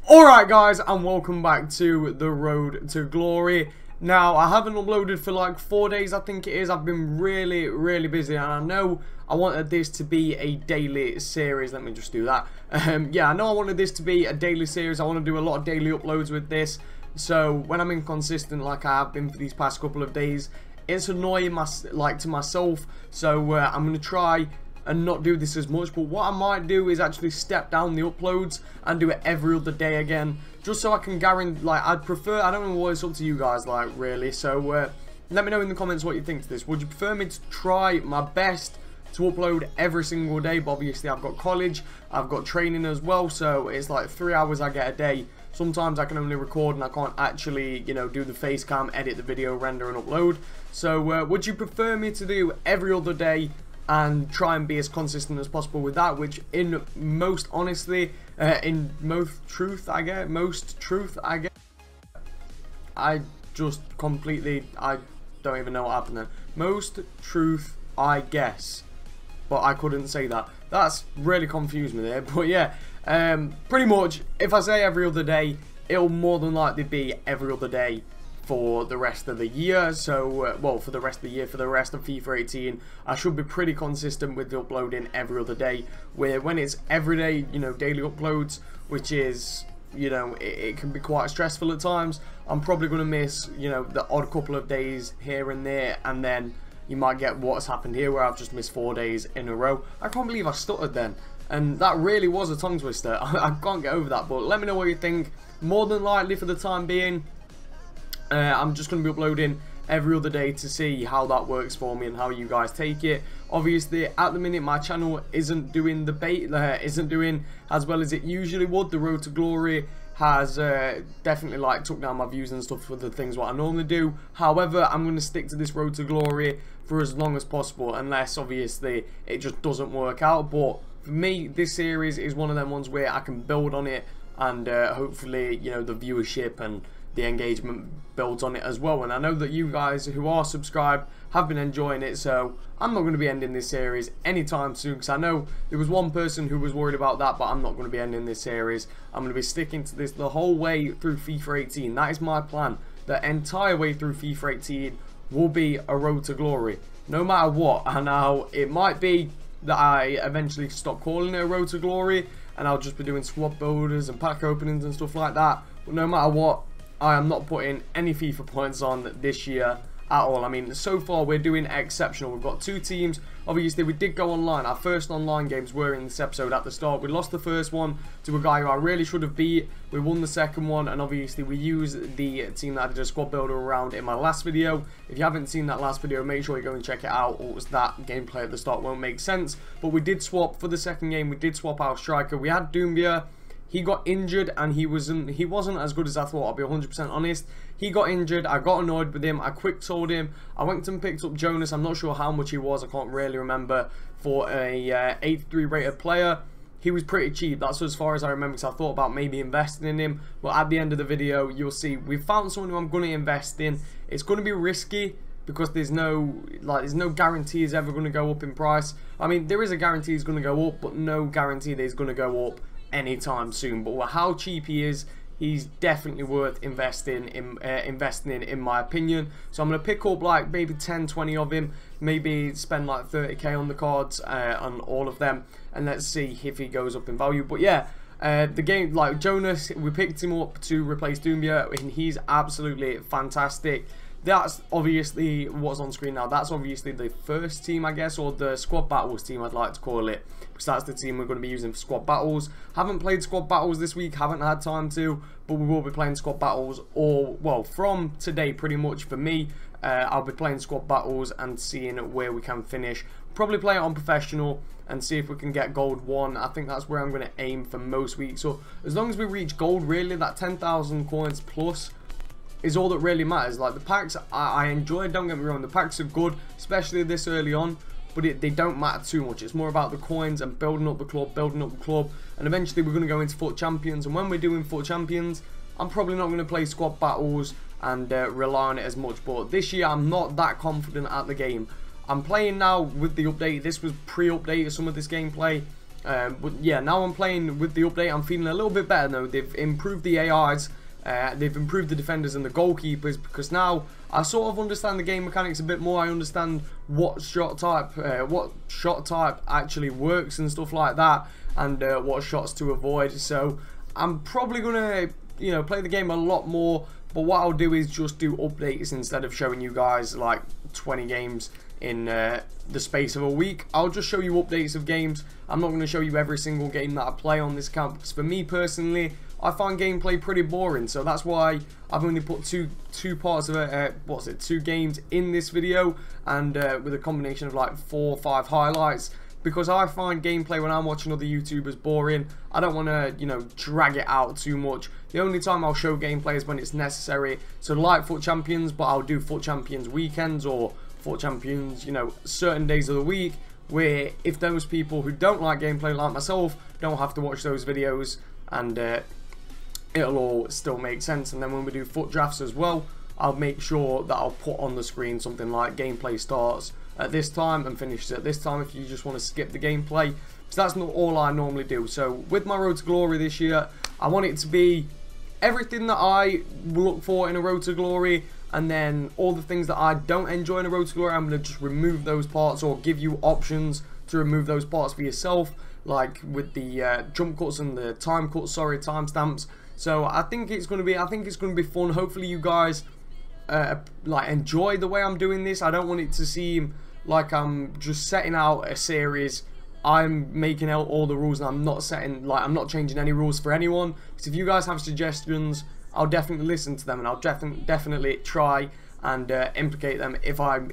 Alright guys, and welcome back to the Road to Glory. Now, I haven't uploaded for like 4 days, I think it is. I've been really busy, and I know I wanted this to be a daily series. Let me just do that. Yeah, I know I wanted this to be a daily series. I want to do a lot of daily uploads with this. So, when I'm inconsistent like I have been for these past couple of days, it's annoying to myself. So, I'm going to try and not do this as much, but what I might do is actually step down the uploads and do it every other day again, just so I can guarantee, like, I don't know what, it's up to you guys, like, really. So let me know in the comments what you think to this. Would you prefer me to try my best to upload every single day? But obviously I've got college, I've got training as well, so it's like 3 hours I get a day. Sometimes I can only record and I can't actually, you know, do the face cam, edit the video, render and upload. So would you prefer me to do every other day and try and be as consistent as possible with that, which in most truth I get, I just completely, I don't even know what happened there. Most truth, I guess, but I couldn't say that. That's really confused me there, but yeah, pretty much, if I say every other day, it'll more than likely be every other day for the rest of the year. So well, for the rest of the year, for the rest of FIFA 18, I should be pretty consistent with uploading every other day. Where when it's every day, you know, daily uploads, which is, you know, it can be quite stressful at times. I'm probably going to miss, you know, the odd couple of days here and there, and then you might get what's happened here where I've just missed 4 days in a row. I can't believe I stuttered then, and that really was a tongue twister. I can't get over that, but let me know what you think. More than likely, for the time being, I'm just going to be uploading every other day to see how that works for me and how you guys take it. Obviously, at the minute, my channel isn't doing isn't doing as well as it usually would. The Road to Glory has definitely like took down my views and stuff for the things what I normally do. However, I'm going to stick to this Road to Glory for as long as possible, unless obviously it just doesn't work out. But for me, this series is one of them ones where I can build on it, and hopefully, you know, the viewership and the engagement builds on it as well. And I know that you guys who are subscribed have been enjoying it, so I'm not going to be ending this series anytime soon, because I know there was one person who was worried about that, but I'm not going to be ending this series. I'm going to be sticking to this the whole way through FIFA 18. That is my plan. The entire way through FIFA 18 will be a Road to Glory, no matter what. And now it might be that I eventually stop calling it a Road to Glory and I'll just be doing squad builders and pack openings and stuff like that, but no matter what, I am not putting any FIFA points on this year at all. I mean, so far we're doing exceptional. We've got 2 teams. Obviously, we did go online. Our first online games were in this episode at the start. We lost the first one to a guy who I really should have beat. We won the second one, and obviously we used the team that I did a squad builder around in my last video. If you haven't seen that last video, make sure you go and check it out, or that gameplay at the start won't make sense. But we did swap for the second game. We did swap our striker. We had Doumbia. He got injured and he wasn't as good as I thought, I'll be 100% honest. He got injured, I got annoyed with him, I quick sold him. I went and picked up Jonas, I'm not sure how much he was, I can't really remember, for a 83 rated player. He was pretty cheap, that's as far as I remember, because I thought about maybe investing in him. But at the end of the video, you'll see, we've found someone who I'm going to invest in. It's going to be risky, because there's no guarantee he's ever going to go up in price. I mean, there is a guarantee he's going to go up, but no guarantee that he's going to go up anytime soon. But how cheap he is, he's definitely worth investing in my opinion. So I'm going to pick up like maybe 10-20 of him, maybe spend like 30k on the cards on all of them, and let's see if he goes up in value. But yeah, the game, like Jonas, we picked him up to replace Doumbia, and he's absolutely fantastic. That's obviously what's on screen now. That's obviously the first team, I guess, or the squad battles team, I'd like to call it, because that's the team we're going to be using for squad battles. Haven't played squad battles this week, haven't had time to, but we will be playing squad battles, or well, from today pretty much for me. I'll be playing squad battles and seeing where we can finish. Probably play it on professional and see if we can get gold 1. I think that's where I'm going to aim for most weeks. So as long as we reach gold, really, that 10,000 coins plus is all that really matters. Like the packs, I enjoy, don't get me wrong, the packs are good, especially this early on, but they don't matter too much. It's more about the coins and building up the club, and eventually we're going to go into FUT Champions, and when we're doing FUT Champions, I'm probably not going to play squad battles and rely on it as much. But this year I'm not that confident at the game. I'm playing now with the update. This was pre-update, some of this gameplay, But yeah, now I'm playing with the update. I'm feeling a little bit better though. They've improved the AIs. They've improved the defenders and the goalkeepers, because now I sort of understand the game mechanics a bit more. I understand what shot type actually works and stuff like that, and what shots to avoid. So I'm probably gonna, you know, play the game a lot more. But what I'll do is just do updates instead of showing you guys like 20 games in the space of a week. I'll just show you updates of games. I'm not going to show you every single game that I play on this account, because for me personally, I find gameplay pretty boring. So that's why I've only put two parts of it, 2 games in this video, and with a combination of like 4 or 5 highlights. Because I find gameplay when I'm watching other YouTubers boring. I don't want to, you know, drag it out too much. The only time I'll show gameplay is when it's necessary. So like Foot Champions, but I'll do Foot Champions weekends, or Foot Champions, you know, certain days of the week, where if those people who don't like gameplay like myself don't have to watch those videos, and it'll all still make sense. And then when we do foot drafts as well, I'll make sure that I'll put on the screen something like gameplay starts at this time and finishes at this time, if you just want to skip the gameplay, because that's not all I normally do. So with my Road to Glory this year, I want it to be everything that I look for in a Road to Glory, and then all the things that I don't enjoy in a Road to Glory, I'm going to just remove those parts, or give you options to remove those parts for yourself, like with the jump cuts and the time cuts, timestamps. So I think it's going to be fun. Hopefully you guys like enjoy the way I'm doing this. I don't want it to seem like I'm just setting out a series, I'm making out all the rules, and I'm not changing any rules for anyone. Because if you guys have suggestions, I'll definitely listen to them, and I'll definitely try and implicate them if I'm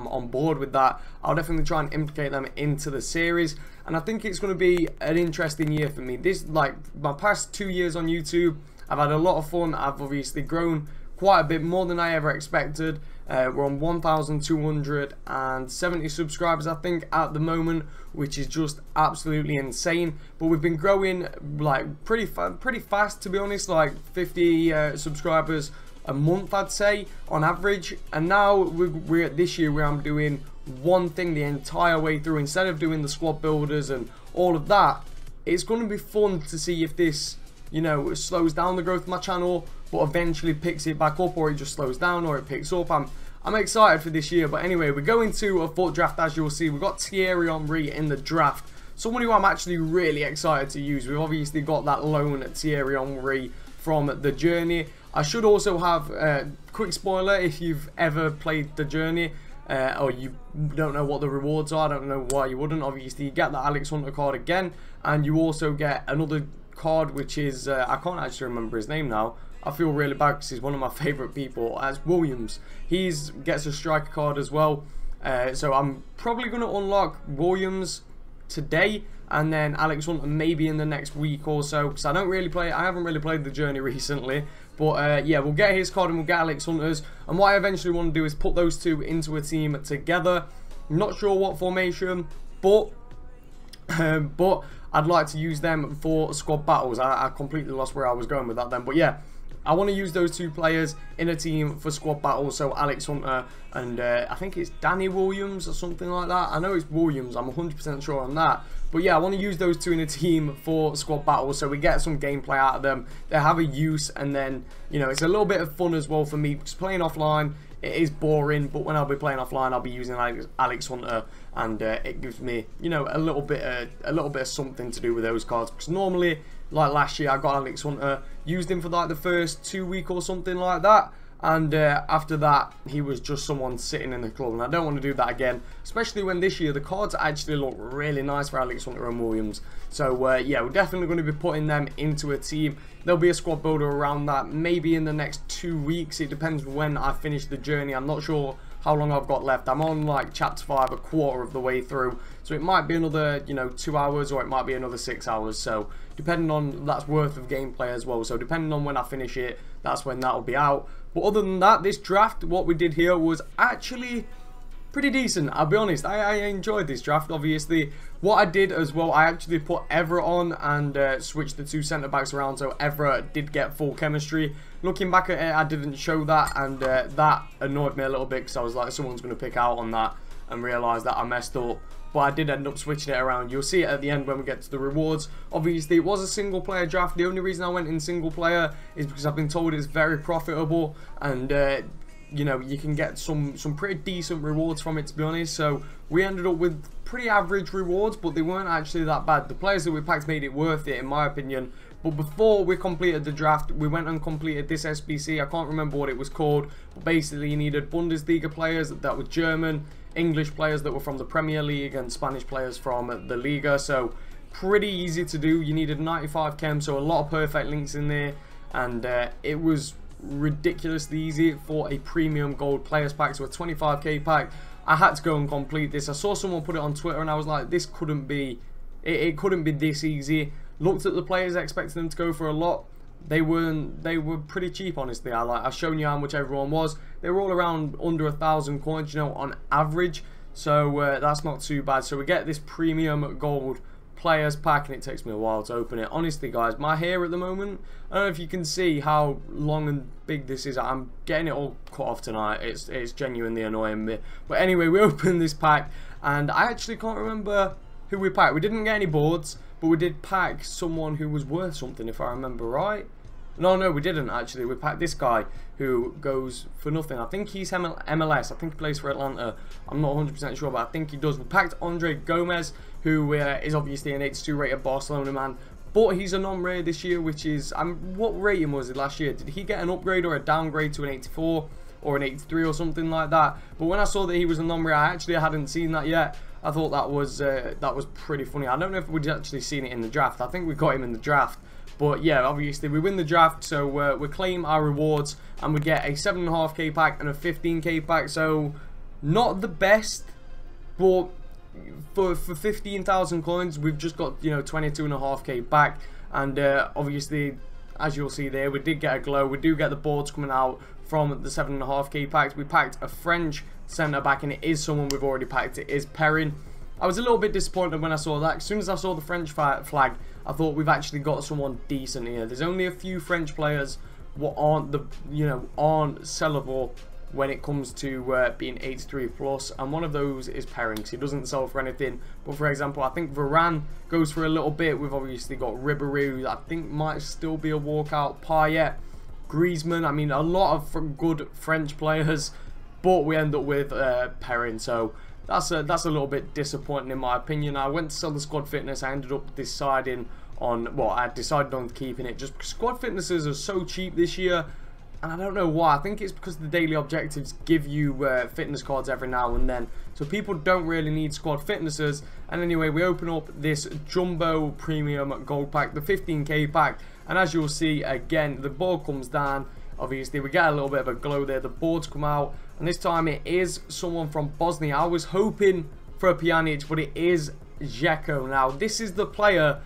on board with that. I'll definitely try and implicate them into the series, and I think it's going to be an interesting year for me. This, like my past 2 years on YouTube, I've had a lot of fun. I've obviously grown quite a bit more than I ever expected. We're on 1,270 subscribers, I think, at the moment, which is just absolutely insane. But we've been growing like pretty fast, to be honest, like 50 subscribers a month, I'd say, on average. And now we're this year where I'm doing one thing the entire way through, instead of doing the squad builders and all of that. It's going to be fun to see if this, you know, slows down the growth of my channel, but eventually picks it back up, or it just slows down, or it picks up. I'm excited for this year. But anyway, we're going to a foot draft. As you'll see, we've got Thierry Henry in the draft, someone who I'm actually really excited to use. We've obviously got that loan at Thierry Henry from the Journey. I should also have quick spoiler, if you've ever played the Journey, or you don't know what the rewards are, I don't know why you wouldn't. Obviously, you get the Alex Hunter card again, and you also get another card, which is I can't actually remember his name now. I feel really bad because he's one of my favourite people, as Williams. He gets a striker card as well. So I'm probably going to unlock Williams today, and then Alex Hunter maybe in the next week or so, because I haven't really played the Journey recently. But yeah, we'll get his card and we'll get Alex Hunter's. And what I eventually want to do is put those two into a team together. I'm not sure what formation, but I'd like to use them for squad battles. I completely lost where I was going with that then. But yeah, I want to use those two players in a team for squad battles. So Alex Hunter and I think it's Danny Williams or something like that. I know it's Williams. I'm 100% sure on that. But yeah, I want to use those two in a team for squad battles, so we get some gameplay out of them. They have a use, and then, you know, it's a little bit of fun as well for me, because playing offline, it is boring. But when I'll be playing offline, I'll be using Alex Hunter, and it gives me, you know, a little bit of something to do with those cards. Because normally, like last year, I got Alex Hunter, used him for like the first 2 weeks or something like that, and after that he was just someone sitting in the club, and I don't want to do that again, especially when this year the cards actually look really nice for Alex Hunter and Williams. So yeah, we're definitely going to be putting them into a team. There'll be a squad builder around that maybe in the next 2 weeks. It depends when I finish the Journey. I'm not sure how long I've got left. I'm on like chapter 5, a quarter of the way through, so it might be another, you know, 2 hours, or it might be another 6 hours. So depending on, that's worth of gameplay as well. So depending on when I finish it, that's when that'll be out. But other than that, this draft, what we did here was actually pretty decent. I'll be honest, I enjoyed this draft. Obviously, what I did as well, I actually put Evra on and switched the two centre backs around, so Evra did get full chemistry. Looking back at it, I didn't show that, and that annoyed me a little bit, because I was like, someone's going to pick out on that and realise that I messed up. but I did end up switching it around. You'll see it at the end when we get to the rewards. Obviously, it was a single player draft. The only reason I went in single player is because I've been told it's very profitable, and you know, you can get some pretty decent rewards from it, to be honest. So we ended up with pretty average rewards, but they weren't actually that bad. The players that we packed made it worth it, in my opinion. But before we completed the draft, we went and completed this SBC. I can't remember what it was called, but basically you needed Bundesliga players that were German, English players that were from the Premier League, and Spanish players from the Liga. So pretty easy to do. You needed 95 chem, so a lot of perfect links in there, and it was ridiculously easy for a premium gold players pack. So a 25k pack, I had to go and complete this. I saw someone put it on Twitter and I was like, this couldn't be, it couldn't be this easy. Looked at the players, expected them to go for a lot. They were pretty cheap, honestly. I've shown you how much everyone was. They were all around under 1,000 coins, you know, on average. So that's not too bad. So we get this premium gold players pack, and it takes me a while to open it. Honestly, guys, my hair at the moment, I don't know if you can see how long and big this is. I'm getting it all cut off tonight. It's genuinely annoying me. But anyway, we opened this pack, and I actually can't remember who we packed. We didn't get any boards, but we did pack someone who was worth something, if I remember right. No, we didn't actually. We packed this guy who goes for nothing. I think he's MLS. I think he plays for Atlanta. I'm not 100% sure, but I think he does. We packed Andre Gomez, who is obviously an 82 rated Barcelona man, but he's a non-rare this year, which is, what rating was it last year? Did he get an upgrade or a downgrade to an 84 or an 83 or something like that? But when I saw that he was a non-rare, I actually hadn't seen that yet. I thought that was pretty funny. I don't know if we'd actually seen it in the draft. I think we got him in the draft. But yeah, obviously we win the draft, so we claim our rewards, and we get a 7.5k pack and a 15k pack. So not the best, but for 15,000 coins, we've just got, you know, 22.5k back. And obviously, as you'll see there, we did get a glow. We do get the boards coming out from the 7.5k packs. We packed a French centre back, and it is someone we've already packed. It is Perrin. I was a little bit disappointed when I saw that. As soon as I saw the French flag, I thought we've actually got someone decent here. There's only a few French players what aren't aren't sellable when it comes to being 83 plus, and one of those is Perrin, because he doesn't sell for anything. But for example, I think Varane goes for a little bit. We've obviously got Ribéry, I think might still be a walkout. Payet, Griezmann. I mean, a lot of good French players, but we end up with Perrin. So that's a little bit disappointing in my opinion. I went to sell the squad fitness. I ended up deciding on, well, I decided on keeping it just because squad fitnesses are so cheap this year. And I don't know why. I think it's because the daily objectives give you fitness cards every now and then. So people don't really need squad fitnesses. And anyway, we open up this Jumbo Premium Gold Pack, the 15k pack. And as you'll see, again, the board comes down. Obviously, we get a little bit of a glow there. The boards come out. And this time it is someone from Bosnia. I was hoping for a Pjanic, but it is Dzeko. Now, this is the player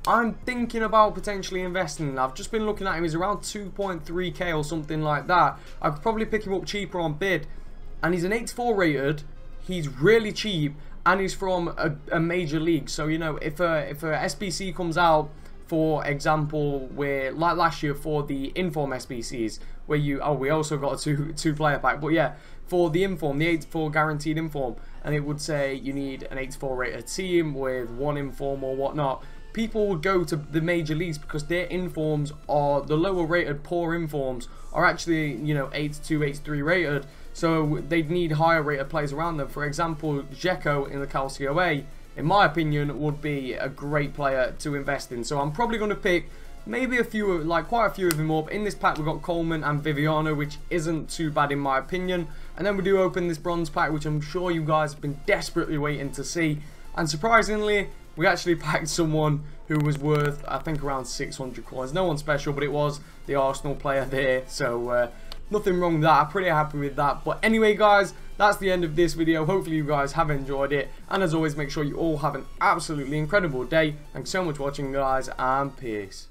I'm thinking about potentially investing in. I've just been looking at him. He's around 2.3k or something like that. I could probably pick him up cheaper on bid. And he's an 84 rated. He's really cheap. And he's from a major league. So, you know, if a SBC comes out, for example, where, like last year for the Inform SBCs, where we also got a two player pack. But yeah, for the Inform, the 84 guaranteed Inform. And it would say you need an 84 rated team with one Inform or whatnot. People would go to the major leagues because their informs are, the lower rated poor informs are actually, you know, 82, 83 rated. So they'd need higher rated players around them. For example, Dzeko in the Calcio A, in my opinion, would be a great player to invest in. So I'm probably going to pick maybe a few, like quite a few of them up. In this pack we've got Coleman and Viviano, which isn't too bad in my opinion. And then we do open this bronze pack, which I'm sure you guys have been desperately waiting to see. And surprisingly, we actually packed someone who was worth, I think, around 600 coins. No one special, but it was the Arsenal player there. So nothing wrong with that. I'm pretty happy with that. But anyway, guys, that's the end of this video. Hopefully you guys have enjoyed it. And as always, make sure you all have an absolutely incredible day. Thanks so much for watching, guys, and peace.